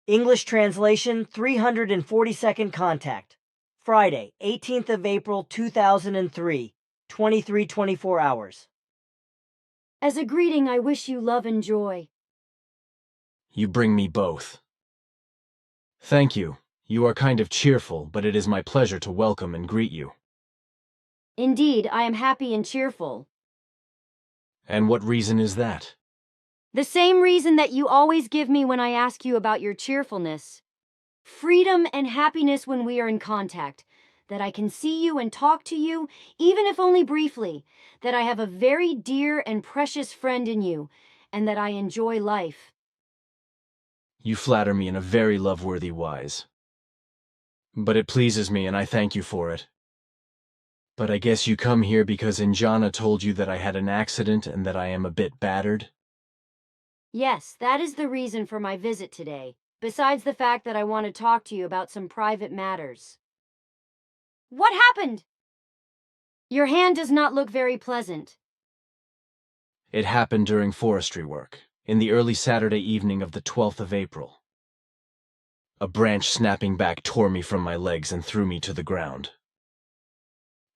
English translation 342nd contact. Friday, 18th of April 2003, 23:24 hours. As a greeting, I wish you love and joy. You bring me both. Thank you. You are kind of cheerful, but it is my pleasure to welcome and greet you. Indeed, I am happy and cheerful. And what reason is that? The same reason that you always give me when I ask you about your cheerfulness. Freedom and happiness when we are in contact. That I can see you and talk to you, even if only briefly. That I have a very dear and precious friend in you, and that I enjoy life. You flatter me in a very love-worthy wise. But it pleases me, and I thank you for it. But I guess you come here because Injana told you that I had an accident and that I am a bit battered? Yes, that is the reason for my visit today, besides the fact that I want to talk to you about some private matters. What happened? Your hand does not look very pleasant. It happened during forestry work, in the early Saturday evening of the 12th of April. A branch snapping back tore me from my legs and threw me to the ground.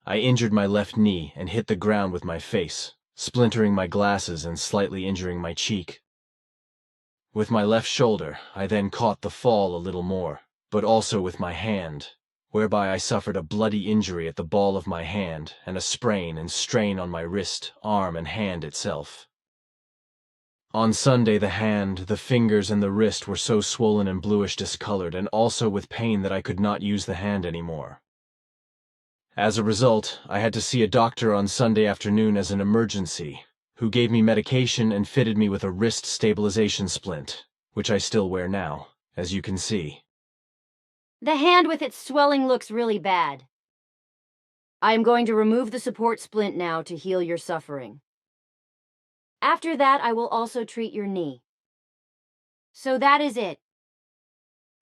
I injured my left knee and hit the ground with my face, splintering my glasses and slightly injuring my cheek. With my left shoulder, I then caught the fall a little more, but also with my hand, whereby I suffered a bloody injury at the ball of my hand and a sprain and strain on my wrist, arm, and hand itself. On Sunday the hand, the fingers, and the wrist were so swollen and bluish discolored, and also with pain that I could not use the hand anymore. As a result, I had to see a doctor on Sunday afternoon as an emergency, who gave me medication and fitted me with a wrist stabilization splint, which I still wear now, as you can see. The hand with its swelling looks really bad. I am going to remove the support splint now to heal your suffering. After that, I will also treat your knee. So that is it.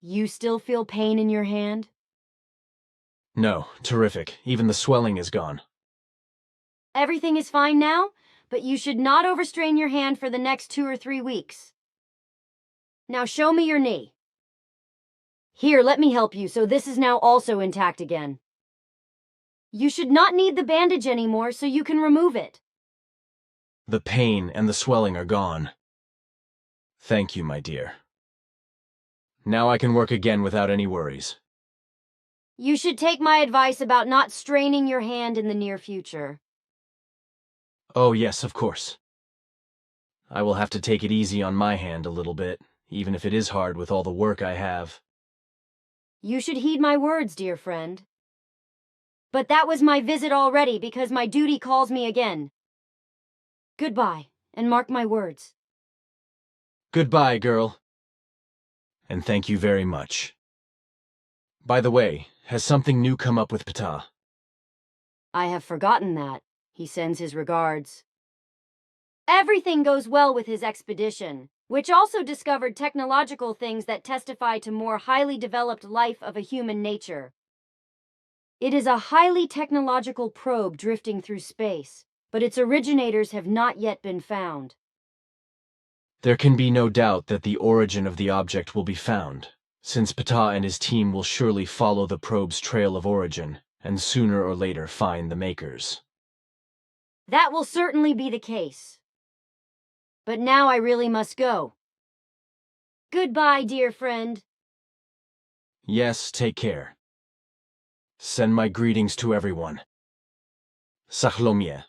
You still feel pain in your hand? No, terrific. Even the swelling is gone. Everything is fine now, but you should not overstrain your hand for the next 2 or 3 weeks. Now show me your knee. Here, let me help you, so this is now also intact again. You should not need the bandage anymore, so you can remove it. The pain and the swelling are gone. Thank you, my dear. Now I can work again without any worries. You should take my advice about not straining your hand in the near future. Oh, yes, of course. I will have to take it easy on my hand a little bit, even if it is hard with all the work I have. You should heed my words, dear friend. But that was my visit already because my duty calls me again. Goodbye, and mark my words. Goodbye, girl. And thank you very much. By the way, has something new come up with Ptah? I have forgotten that. He sends his regards. Everything goes well with his expedition, which also discovered technological things that testify to more highly developed life of a human nature. It is a highly technological probe drifting through space, but its originators have not yet been found. There can be no doubt that the origin of the object will be found, since Ptah and his team will surely follow the probe's trail of origin, and sooner or later find the makers. That will certainly be the case. But now I really must go. Goodbye, dear friend. Yes, take care. Send my greetings to everyone. Sachlomie.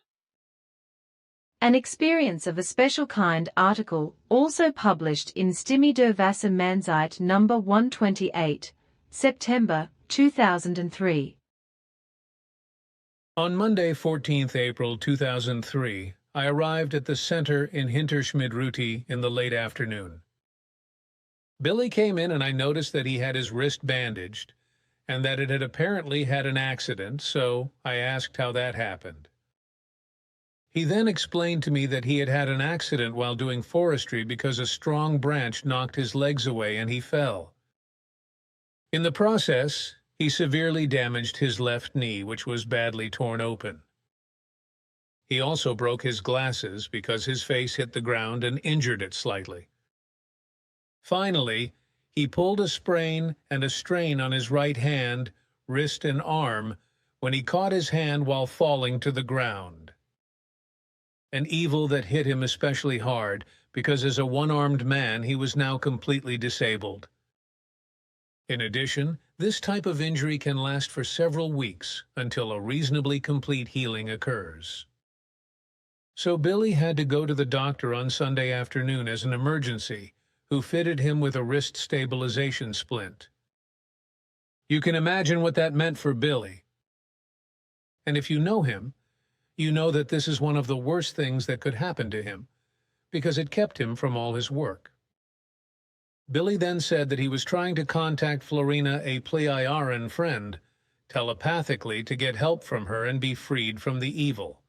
An Experience of a Special Kind article, also published in Stimme der Wassermannszeit number 128, September 2003. On Monday, 14th April 2003, I arrived at the center in Hinterschmidruti in the late afternoon. Billy came in and I noticed that he had his wrist bandaged and that it had apparently had an accident, so I asked how that happened. He then explained to me that he had had an accident while doing forestry because a strong branch knocked his legs away and he fell. In the process, he severely damaged his left knee, which was badly torn open. He also broke his glasses because his face hit the ground and injured it slightly. Finally, He pulled a sprain and a strain on his right hand, wrist, and arm when he caught his hand while falling to the ground. An evil that hit him especially hard, because as a one-armed man he was now completely disabled. In addition, this type of injury can last for several weeks until a reasonably complete healing occurs. So Billy had to go to the doctor on Sunday afternoon as an emergency, who fitted him with a wrist stabilization splint. You can imagine what that meant for Billy. And if you know him, you know that this is one of the worst things that could happen to him, because it kept him from all his work. Billy then said that he was trying to contact Florena, a Pleiaren friend, telepathically to get help from her and be freed from the evil.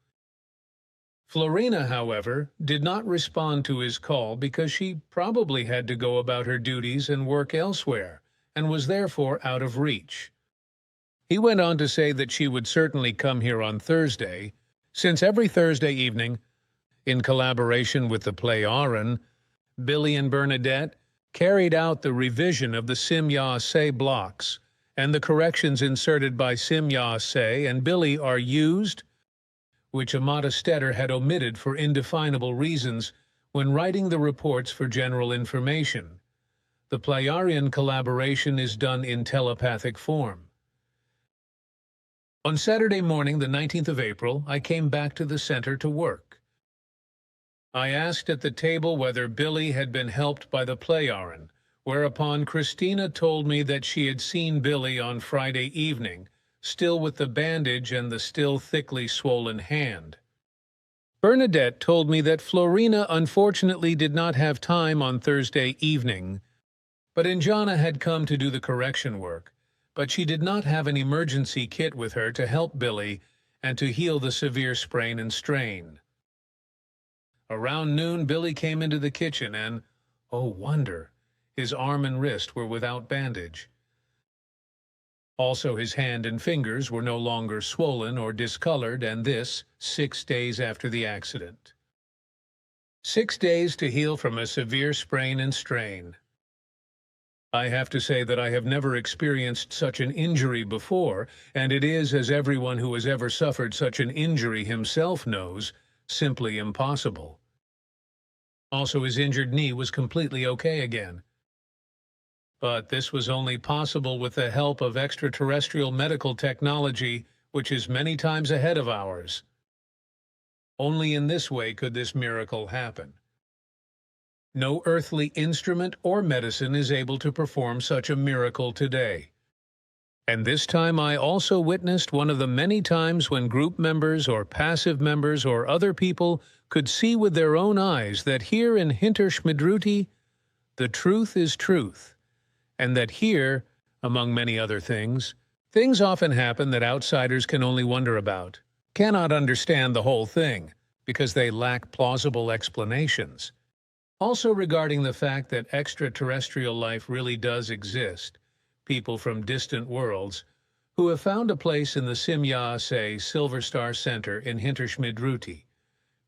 Florena, however, did not respond to his call because she probably had to go about her duties and work elsewhere, and was therefore out of reach. He went on to say that she would certainly come here on Thursday, since every Thursday evening, in collaboration with the Pleiaren, Billy and Bernadette carried out the revision of the Simya-Se blocks, and the corrections inserted by Simya-Se and Billy are used, which Amata Stetter had omitted for indefinable reasons when writing the reports for general information. The Pleiaren collaboration is done in telepathic form. On Saturday morning, the 19th of April, I came back to the center to work. I asked at the table whether Billy had been helped by the Pleiaren, whereupon Christina told me that she had seen Billy on Friday evening, still with the bandage and the still thickly swollen hand. Bernadette told me that Florena unfortunately did not have time on Thursday evening, but Injana had come to do the correction work, but she did not have an emergency kit with her to help Billy and to heal the severe sprain and strain. Around noon, Billy came into the kitchen and, oh wonder, his arm and wrist were without bandage. Also, his hand and fingers were no longer swollen or discolored, and this 6 days after the accident. 6 days to heal from a severe sprain and strain. I have to say that I have never experienced such an injury before, and it is, as everyone who has ever suffered such an injury himself knows, simply impossible. Also, his injured knee was completely okay again. But this was only possible with the help of extraterrestrial medical technology, which is many times ahead of ours. Only in this way could this miracle happen. No earthly instrument or medicine is able to perform such a miracle today. And this time I also witnessed one of the many times when group members or passive members or other people could see with their own eyes that here in Hinterschmidruti, the truth is truth, and that here, among many other things often happen that outsiders can only wonder about, cannot understand the whole thing, because they lack plausible explanations. Also regarding the fact that extraterrestrial life really does exist, people from distant worlds who have found a place in the Simya-Se Silver Star Center in Hinterschmidruti,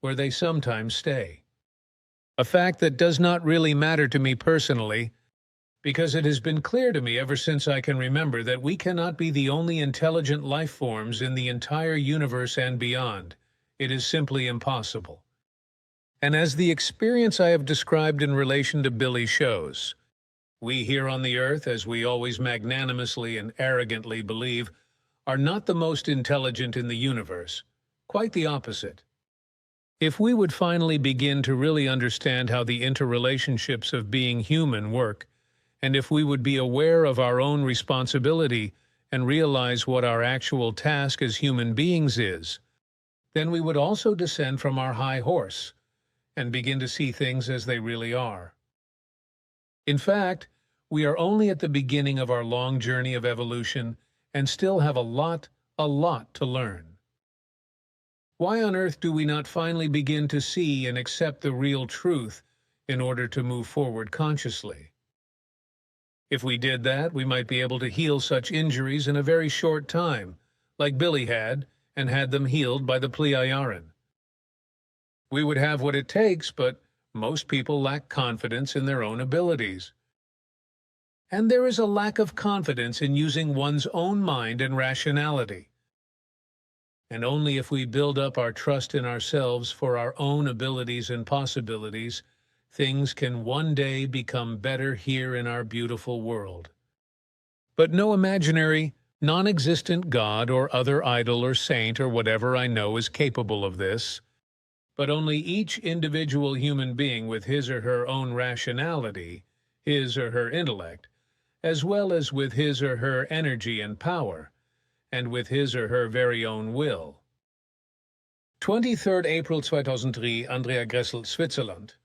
where they sometimes stay. A fact that does not really matter to me personally, because it has been clear to me ever since I can remember that we cannot be the only intelligent life forms in the entire universe and beyond. It is simply impossible. And as the experience I have described in relation to Billy shows, we here on the earth, as we always magnanimously and arrogantly believe, are not the most intelligent in the universe. Quite the opposite. If we would finally begin to really understand how the interrelationships of being human work, and if we would be aware of our own responsibility and realize what our actual task as human beings is, then we would also descend from our high horse and begin to see things as they really are. In fact, we are only at the beginning of our long journey of evolution and still have a lot to learn. Why on earth do we not finally begin to see and accept the real truth in order to move forward consciously? If we did that, we might be able to heal such injuries in a very short time, like Billy had, and had them healed by the Pleiaren. We would have what it takes, but most people lack confidence in their own abilities. and there is a lack of confidence in using one's own mind and rationality. And only if we build up our trust in ourselves for our own abilities and possibilities, things can one day become better here in our beautiful world. But no imaginary, non-existent God or other idol or saint or whatever I know is capable of this, but only each individual human being with his or her own rationality, his or her intellect, as well as with his or her energy and power, and with his or her very own will. 23rd April 2003, Andrea Gressel, Switzerland.